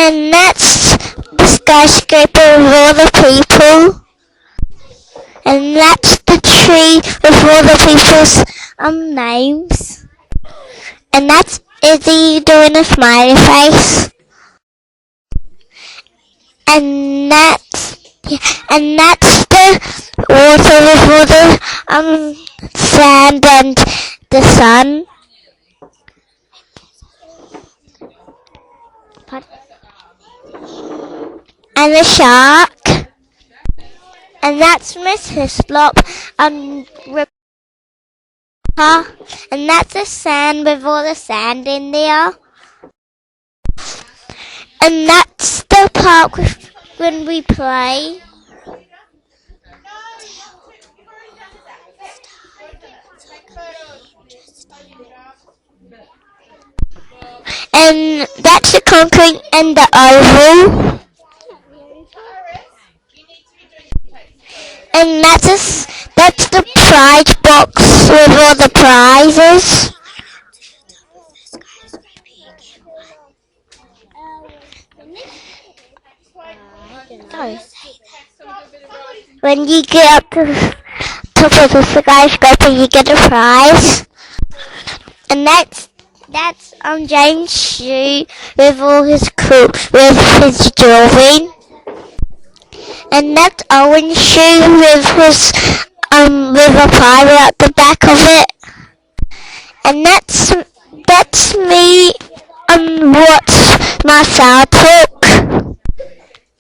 And that's the skyscraper with all the people. And that's the tree with all the people's names. And that's Izzy doing a smiley face. And that's the water with all the sand and the sun. And the shark. And that's Miss Hislop and Ripper. And that's the sand with all the sand in there. And that's the park when we play. And that's the concrete and the oval. And that's the prize box with all the prizes. When you get up to the top of the skyscraper, you get a prize. And that's James' shoe with all his with his drawing. And that's Owen's shoe with his with a pirate at the back of it. And that's me what Marcel took.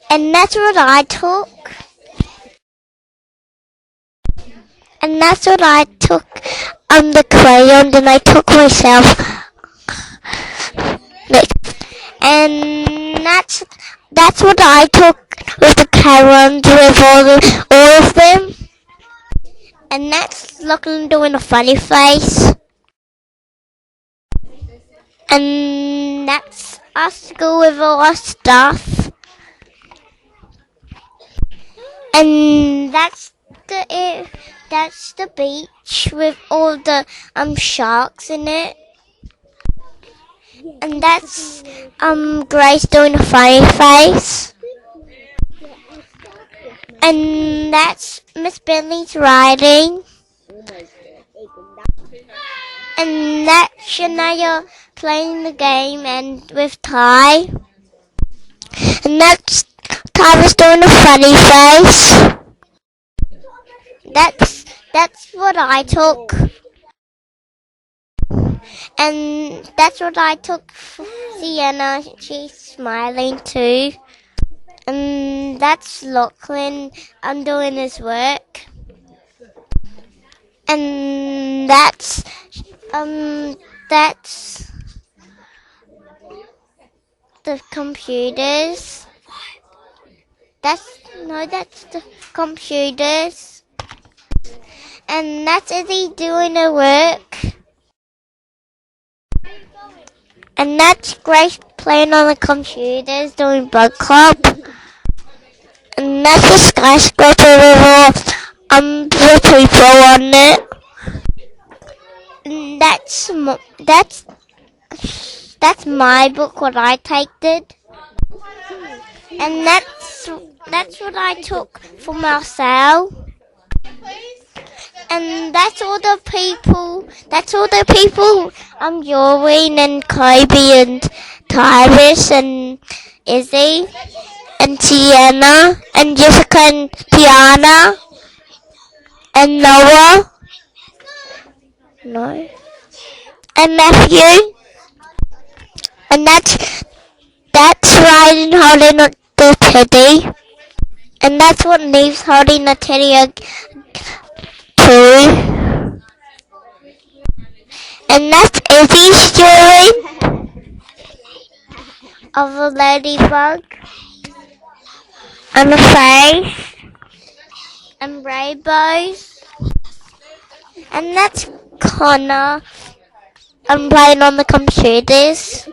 And that's what I took. And that's what I took the crayon, and I took myself. And that's what I took with the crayons with all of them. And that's Lachlan doing a funny face. And that's us go with all our stuff. And that's the beach with all the sharks in it. And that's Grace doing a funny face. And that's Miss Bentley's riding. And that's Shania playing the game and with Ty. And that's Tyler's doing a funny face. That's what I took. And that's what I took for Sienna. She's smiling too. And that's Lachlan. I'm doing his work. And that's the computers. That's the computers. And that's Izzy doing her work. And that's Grace playing on the computers doing Bug Club. And that's the skyscraper with all the people on it. And that's my book, what I typed it. And that's what I took for Marcel. And that's all the people. Joreen and Kobe and Jahvis and Izzy and Sienna and Jessica and Tiana and Noah. No. And Matthew. And that's Ryan holding the teddy. And that's what Neve's holding the teddy too. And that's Izzy's drawing of a ladybug and a face and rainbows. And that's Connor. I'm playing on the computers.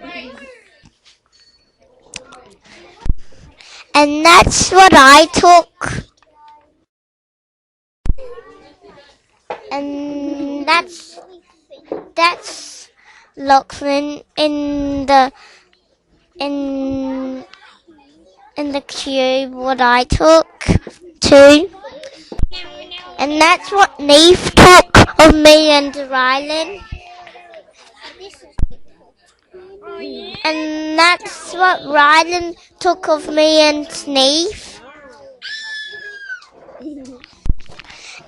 And that's what I took. And that's Lachlan in in the cube what I took too. And that's what Neve took of me and Rylan. And that's what Rylan took of me and Neve.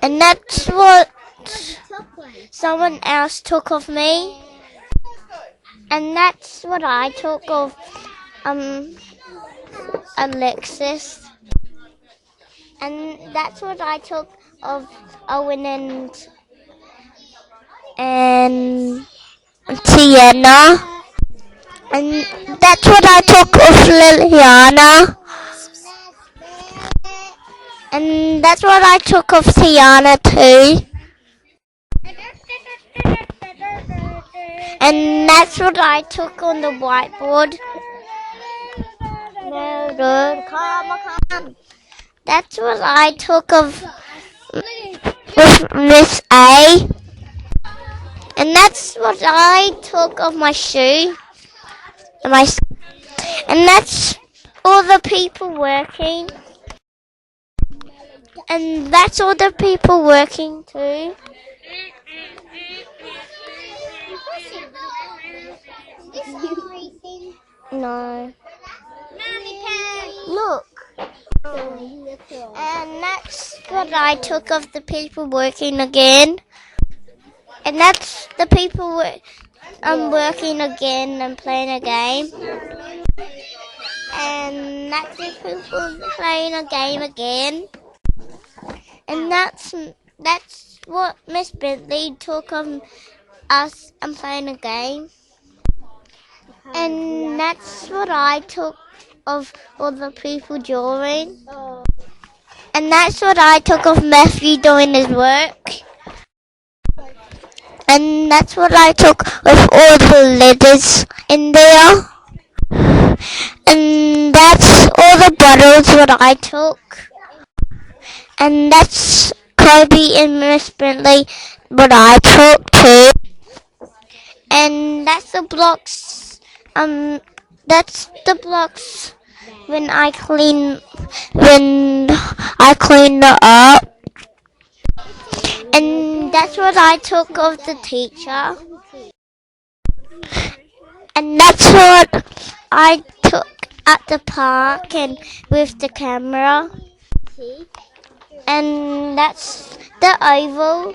And that's what someone else took of me. And that's what I took of Alexis. And that's what I took of Owen and Tiana. And that's what I took of Liliana. And that's what I took of Tiana too. And that's what I took on the whiteboard. No, dude, come. That's what I took of with Miss A. And that's what I took of my shoe. And that's all the people working. And that's all the people working too. No. Look. And that's what I took of the people working again. And that's the people working again and playing a game. And that's the people playing a game again. And that's what Miss Bentley took of us and playing a game. And that's what I took of all the people drawing. And that's what I took of Matthew doing his work. And that's what I took of all the letters in there. And that's all the bottles what I took. And that's Kobe and Miss Bentley what I took too. And that's the blocks. That's the blocks when I clean it up. And that's what I took of the teacher. And that's what I took at the park and with the camera. And that's the oval.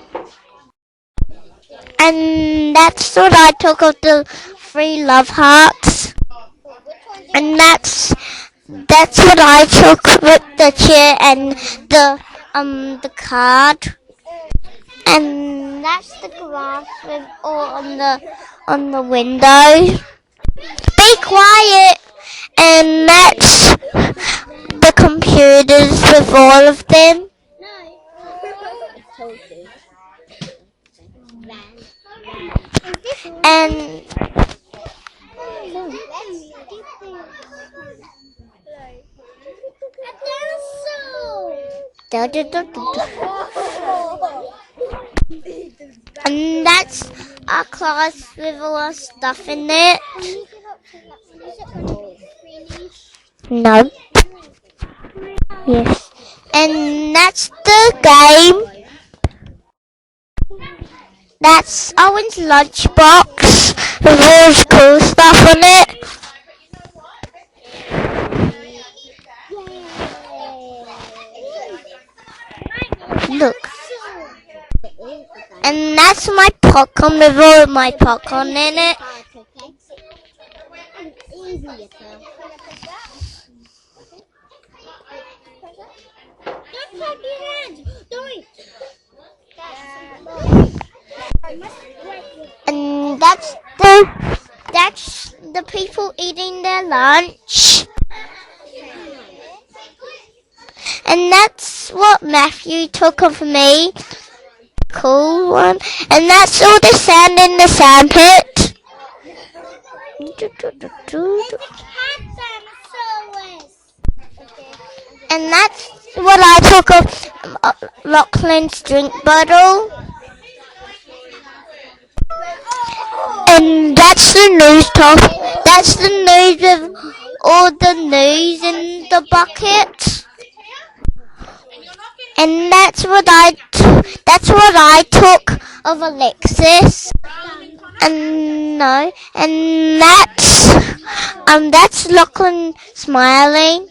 And that's what I took of the 3 love hearts. And that's what I took with the chair and the card. And that's the grass with all on the window. Be quiet. And that's the computers with all of them. And and that's our class with all our stuff in it. No. Yes. And that's the game. That's Owen's lunchbox with all his cool stuff on it. Look. And that's my popcorn with all my popcorn in it. And that's the people eating their lunch. And that's what Matthew took of me. Cool one. And that's all the sand in the sand pit. And that's what I took of Lachlan's drink bottle. And that's the news top. That's the news with all the news and the bucket. And that's what I took of Alexis. And no, and that's Lachlan smiling.